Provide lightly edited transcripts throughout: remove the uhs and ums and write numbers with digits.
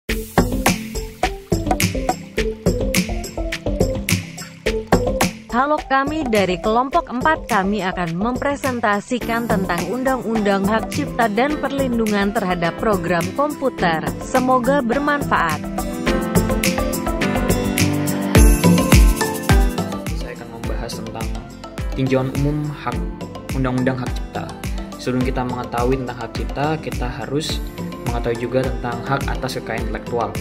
Halo, kami dari kelompok 4, kami akan mempresentasikan tentang Undang-Undang Hak Cipta dan Perlindungan Terhadap Program Komputer. Semoga bermanfaat. Saya akan membahas tentang tinjauan umum Undang-Undang Hak Cipta. Sebelum kita mengetahui tentang hak cipta, kita harus mengetahui juga tentang hak atas kekayaan intelektual.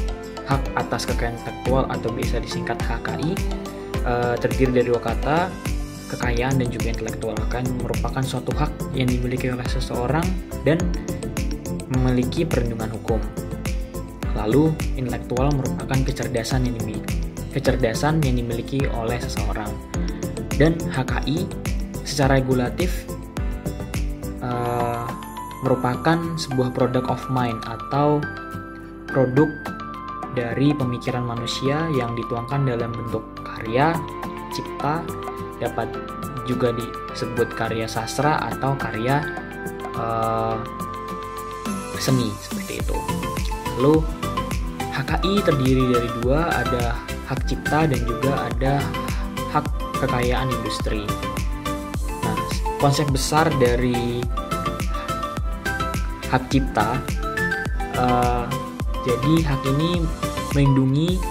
Hak atas kekayaan intelektual atau bisa disingkat HKI terdiri dari dua kata, kekayaan dan juga intelektual. Merupakan suatu hak yang dimiliki oleh seseorang dan memiliki perlindungan hukum. Lalu, intelektual merupakan kecerdasan yang dimiliki oleh seseorang. Dan HKI secara regulatif merupakan sebuah product of mind atau produk dari pemikiran manusia yang dituangkan dalam bentuk karya, cipta, dapat juga disebut karya sastra atau karya seni, seperti itu. Lalu HKI terdiri dari dua, ada hak cipta dan juga ada hak kekayaan industri. Nah, konsep besar dari hak cipta, jadi hak ini melindungi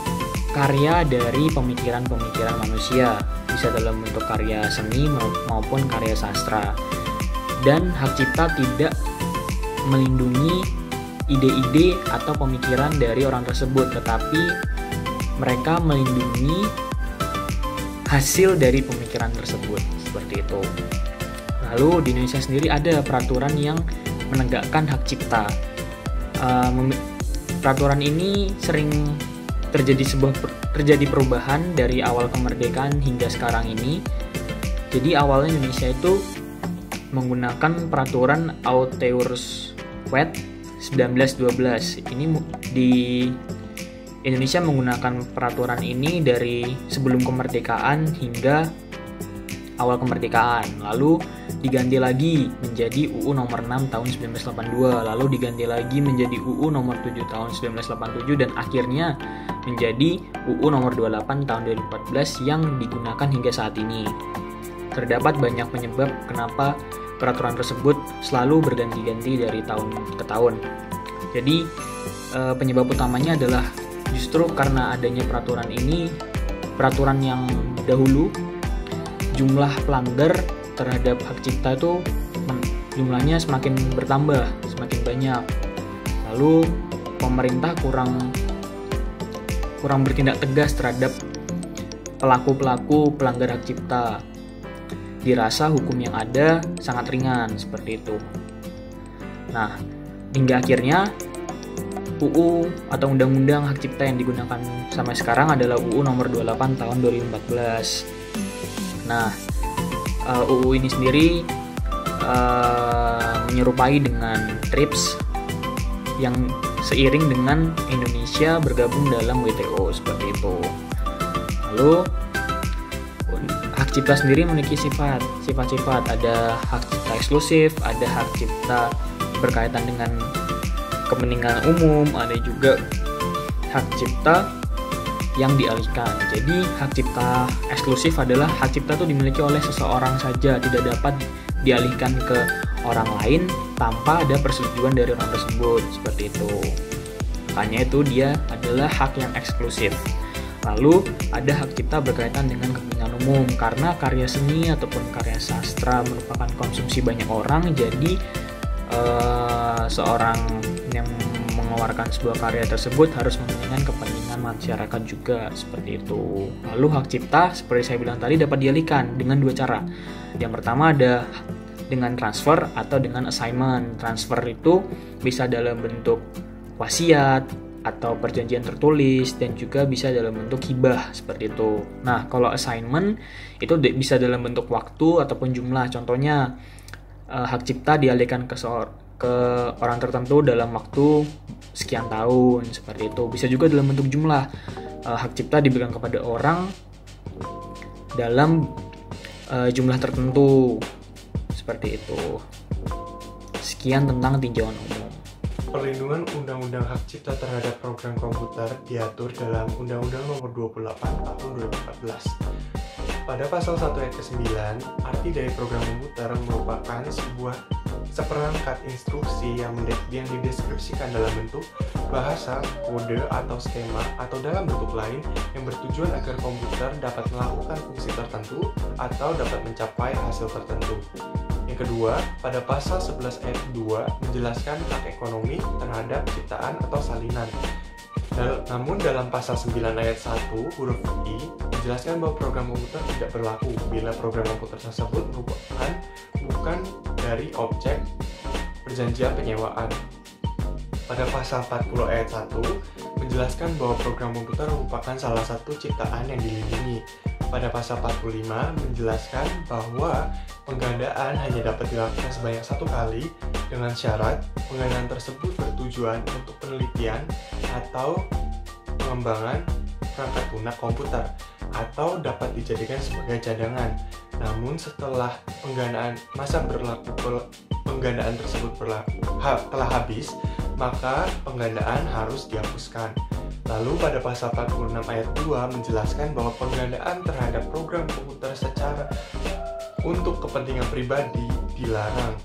karya dari pemikiran-pemikiran manusia, bisa dalam bentuk karya seni maupun karya sastra. Dan hak cipta tidak melindungi ide-ide atau pemikiran dari orang tersebut, tetapi mereka melindungi hasil dari pemikiran tersebut, seperti itu. Lalu di Indonesia sendiri ada peraturan yang menegakkan hak cipta. Peraturan ini sering terjadi perubahan dari awal kemerdekaan hingga sekarang ini. Jadi awalnya Indonesia itu menggunakan peraturan Auteurus Wet 1912. Ini di Indonesia menggunakan peraturan ini dari sebelum kemerdekaan hingga awal kemerdekaan. Lalu diganti lagi menjadi UU nomor 6 tahun 1982, lalu diganti lagi menjadi UU nomor 7 tahun 1987, dan akhirnya menjadi UU nomor 28 tahun 2014 yang digunakan hingga saat ini. Terdapat banyak penyebab kenapa peraturan tersebut selalu berganti-ganti dari tahun ke tahun. Jadi penyebab utamanya adalah justru karena adanya peraturan ini, peraturan yang dahulu jumlah pelanggar terhadap hak cipta itu jumlahnya semakin bertambah, semakin banyak. Lalu pemerintah kurang bertindak tegas terhadap pelaku-pelaku pelanggar hak cipta. Dirasa hukum yang ada sangat ringan, seperti itu. Nah, hingga akhirnya UU atau Undang-Undang Hak Cipta yang digunakan sampai sekarang adalah UU nomor 28 tahun 2014. Nah, UU ini sendiri menyerupai dengan TRIPS yang seiring dengan Indonesia bergabung dalam WTO, seperti itu. Lalu hak cipta sendiri memiliki sifat-sifat. Ada hak cipta eksklusif, ada hak cipta berkaitan dengan kepentingan umum, ada juga hak cipta yang dialihkan. Jadi hak cipta eksklusif adalah hak cipta itu dimiliki oleh seseorang saja, tidak dapat dialihkan ke orang lain tanpa ada persetujuan dari orang tersebut, seperti itu. Makanya itu dia adalah hak yang eksklusif. Lalu ada hak cipta berkaitan dengan kepentingan umum, karena karya seni ataupun karya sastra merupakan konsumsi banyak orang, jadi seorang yang mengeluarkan sebuah karya tersebut harus mementingkan kepentingan masyarakat juga, seperti itu. Lalu hak cipta seperti saya bilang tadi dapat dialihkan dengan dua cara. Yang pertama ada dengan transfer atau dengan assignment. Transfer itu bisa dalam bentuk wasiat atau perjanjian tertulis, dan juga bisa dalam bentuk hibah, seperti itu. Nah, kalau assignment itu bisa dalam bentuk waktu ataupun jumlah. Contohnya hak cipta dialihkan ke orang tertentu dalam waktu sekian tahun, seperti itu. Bisa juga dalam bentuk jumlah. Hak cipta diberikan kepada orang dalam jumlah tertentu, seperti itu. Sekian tentang tinjauan umum. Perlindungan Undang-Undang Hak Cipta terhadap program komputer diatur dalam Undang-Undang Nomor 28 Tahun 2014. Pada pasal 1 ayat ke-9, arti dari program komputer merupakan seperangkat instruksi yang dideskripsikan dalam bentuk bahasa, kode, atau skema, atau dalam bentuk lain yang bertujuan agar komputer dapat melakukan fungsi tertentu atau dapat mencapai hasil tertentu. Yang kedua, pada pasal 11 ayat 2 menjelaskan hak ekonomi terhadap ciptaan atau salinan. Namun dalam pasal 9 ayat 1 huruf I menjelaskan bahwa program komputer tidak berlaku bila program komputer tersebut merupakan bukan dari objek perjanjian penyewaan. Pada pasal 40 ayat 1 menjelaskan bahwa program komputer merupakan salah satu ciptaan yang dilindungi. Pada pasal 45 menjelaskan bahwa penggandaan hanya dapat dilakukan sebanyak satu kali dengan syarat penggandaan tersebut bertujuan untuk penelitian atau pengembangan perangkat lunak komputer atau dapat dijadikan sebagai cadangan. Namun setelah masa berlaku penggandaan tersebut telah habis, maka penggandaan harus dihapuskan. Lalu pada pasal 46 ayat 2 menjelaskan bahwa penggandaan terhadap program komputer secara untuk kepentingan pribadi dilarang.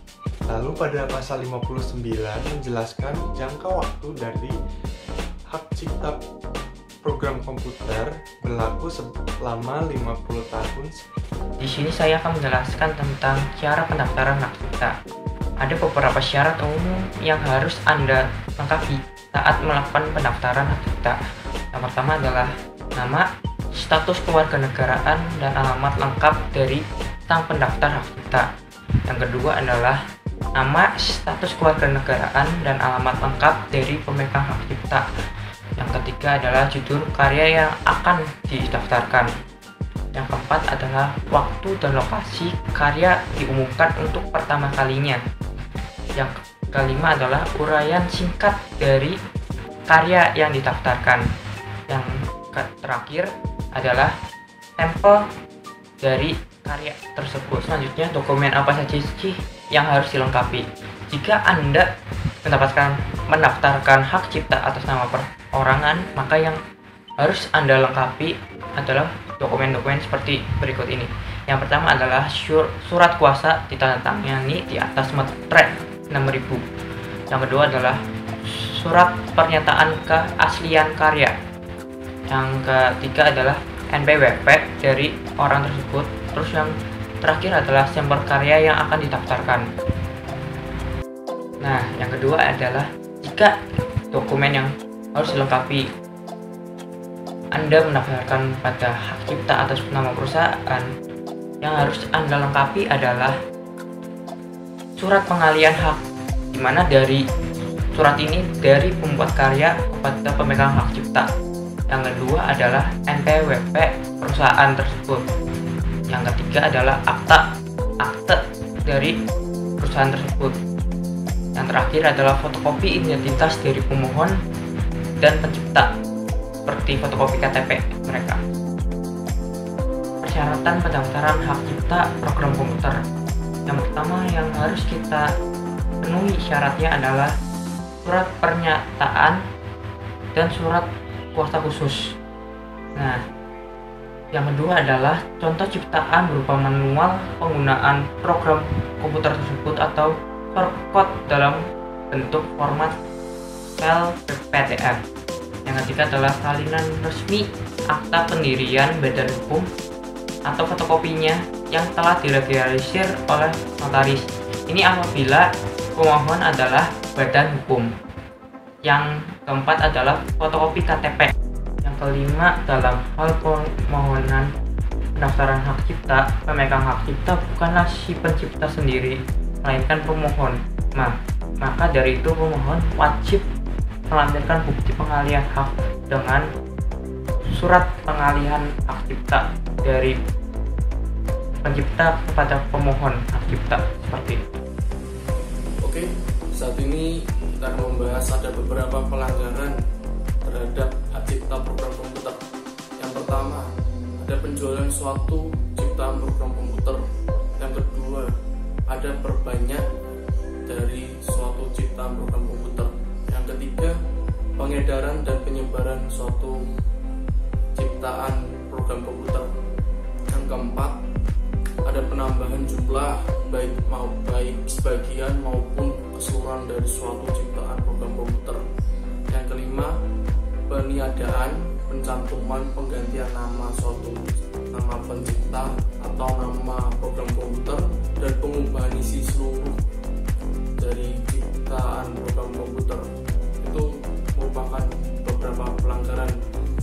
Lalu pada pasal 59 menjelaskan jangka waktu dari hak cipta program komputer berlaku selama 50 tahun. Di sini saya akan menjelaskan tentang cara pendaftaran hak cipta. Ada beberapa syarat umum yang harus Anda lengkapi saat melakukan pendaftaran hak cipta. Yang pertama adalah nama, status kewarganegaraan, dan alamat lengkap dari sang pendaftar hak cipta. Yang kedua adalah nama, status kewarganegaraan, dan alamat lengkap dari pemegang hak cipta. Yang ketiga adalah judul karya yang akan didaftarkan. Yang keempat adalah waktu dan lokasi karya diumumkan untuk pertama kalinya. Yang kelima adalah uraian singkat dari karya yang didaftarkan. Yang terakhir adalah sampel dari karya tersebut. Selanjutnya, dokumen apa saja sih yang harus dilengkapi? Jika Anda mendaftarkan hak cipta atas nama perorangan, maka yang harus Anda lengkapi adalah dokumen-dokumen seperti berikut ini. Yang pertama adalah surat kuasa ditandatangani di atas materai 6.000. Yang kedua adalah surat pernyataan keaslian karya. Yang ketiga adalah NPWP dari orang tersebut. Terus yang terakhir adalah sampel karya yang akan didaftarkan. Nah, yang kedua adalah jika dokumen yang harus dilengkapi Anda mendaftarkan pada hak cipta atas nama perusahaan, yang harus Anda lengkapi adalah surat pengalian hak, di mana dari surat ini dari pembuat karya kepada pemegang hak cipta. Yang kedua adalah NPWP perusahaan tersebut. Yang ketiga adalah akte dari perusahaan tersebut. Yang terakhir adalah fotokopi identitas dari pemohon dan pencipta, seperti fotokopi KTP mereka. Persyaratan pendaftaran hak cipta program komputer. Yang pertama yang harus kita penuhi syaratnya adalah surat pernyataan dan surat kuasa khusus. Nah, yang kedua adalah contoh ciptaan berupa manual penggunaan program komputer tersebut atau shortcode dalam bentuk format file PDF. Yang ketiga adalah salinan resmi akta pendirian badan hukum atau fotokopinya yang telah direalisir oleh notaris. Ini apabila pemohon adalah badan hukum. Yang keempat adalah fotokopi KTP. Yang kelima, dalam hal permohonan pendaftaran hak cipta, pemegang hak cipta bukanlah si pencipta sendiri, melainkan pemohon. Maka dari itu pemohon wajib melampirkan bukti pengalihan hak dengan surat pengalihan hak cipta dari pencipta kepada pemohon hak cipta, seperti itu. Oke, saat ini kita akan membahas ada beberapa pelanggaran terhadap hak cipta program komputer. Yang pertama, ada penjualan suatu ciptaan program komputer. Yang kedua, ada perbanyak dari suatu ciptaan program komputer. ketiga, pengedaran dan penyebaran suatu ciptaan program komputer. Yang keempat, ada penambahan jumlah baik sebagian maupun keseluruhan dari suatu ciptaan program komputer. Yang kelima, peniadaan, pencantuman, penggantian nama suatu nama pencipta atau nama program komputer dan pengubahan isi seluruh dari ciptaan program komputer. Itu merupakan beberapa pelanggaran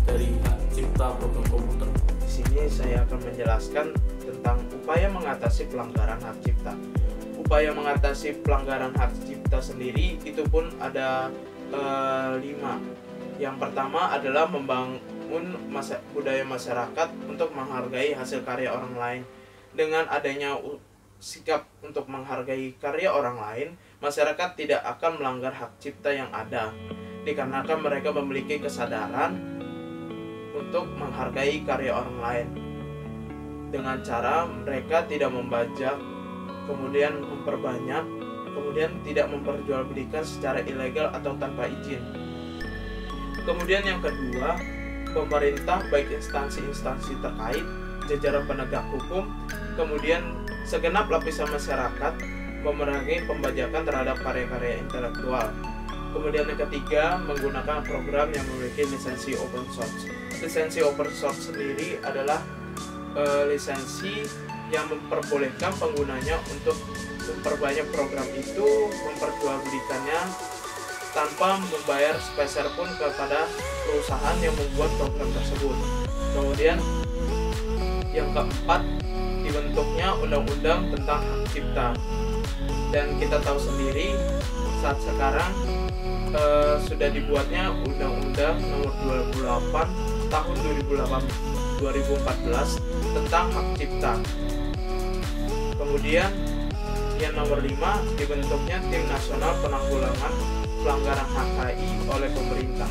dari hak cipta program komputer. Di sini saya akan menjelaskan tentang upaya mengatasi pelanggaran hak cipta. Upaya mengatasi pelanggaran hak cipta sendiri itu pun ada 5. Yang pertama adalah membangun budaya masyarakat untuk menghargai hasil karya orang lain. Dengan adanya sikap untuk menghargai karya orang lain, masyarakat tidak akan melanggar hak cipta yang ada, dikarenakan mereka memiliki kesadaran untuk menghargai karya orang lain. Dengan cara mereka tidak membajak, kemudian memperbanyak, kemudian tidak memperjualbelikan secara ilegal atau tanpa izin. Kemudian yang kedua, pemerintah baik instansi-instansi terkait, jajaran penegak hukum, kemudian segenap lapisan masyarakat memerangi pembajakan terhadap karya-karya intelektual. Kemudian yang ketiga, menggunakan program yang memiliki lisensi open source. Lisensi open source sendiri adalah lisensi yang memperbolehkan penggunanya untuk memperbanyak program itu, memperjualbelikannya tanpa membayar sepeser pun kepada perusahaan yang membuat program tersebut. Kemudian yang keempat, dibentuknya undang-undang tentang hak cipta. Dan kita tahu sendiri saat sekarang sudah dibuatnya Undang-Undang Nomor 28 Tahun 2014 tentang hak cipta. Kemudian yang nomor 5, dibentuknya Tim Nasional Penanggulangan Pelanggaran HKI oleh pemerintah.